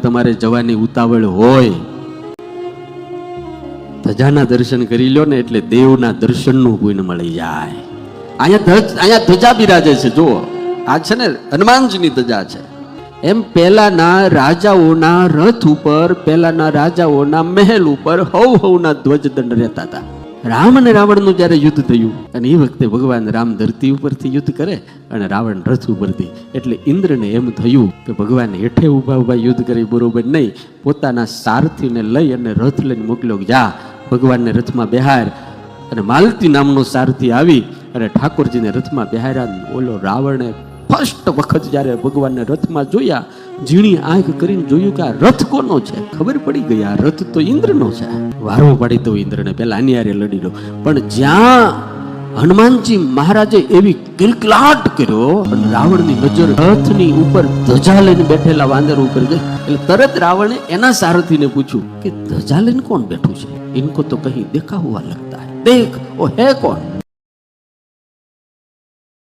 તમારે જવાની ઉતાવળ હોય, ધજાના દર્શન કરી લો ને એટલે દેવના દર્શનનું પુણ્ય મળી જાય. અહીંયા ધજા બિરાજે છે. જુઓ, આ છે ને હનુમાનજીની ધજા છે. એમ પહેલાના રાજાઓના રથ ઉપર, પહેલાના રાજાઓના મહેલ ઉપર હવના ધ્વજદંડ રહેતા હતા. રામ અને રાવણનું જયારે યુદ્ધ થયું, અને એ વખતે ભગવાન રામ ધરતી ઉપરથી યુદ્ધ કરે અને રાવણ રથ ઉપરથી, એટલે ઇન્દ્રને એમ થયું કે ભગવાન હેઠે ઉભા યુદ્ધ કરી બરોબર નહીં, પોતાના સારથીને લઈ અને રથ લઈને મોકલ્યો, જા ભગવાનને રથમાં બેહાર. અને માલતી નામનો સારથી આવી અને ઠાકોરજીને રથમાં બેહાર્યા. ઓલો રાવણે ફર્સ્ટ વખત જ્યારે ભગવાનને રથમાં જોયા, ઝીણી આંખ કરીને જોયું કે આ રથ કોનો છે. ખબર પડી ગઈ આ રથ તો ઇન્દ્રનો છે. વારો પાડી દો ઇન્દ્રને, પેલા આની હારે લડી લો. પણ જ્યાં હનુમાનજી મહારાજે એવી કિલકલાટ કર્યો અને રાવણની નજર રથની ઉપર ધજા લઈને બેઠેલા વાંદર ઉપર ગઈ, એટલે તરત રાવણે એના સારથીને પૂછ્યું કે ધજા લઈને કોણ બેઠું છે? ઇनको તો કहीं દેખા હુઆ લગતા હૈ, દેખ ઓ હે કોણ?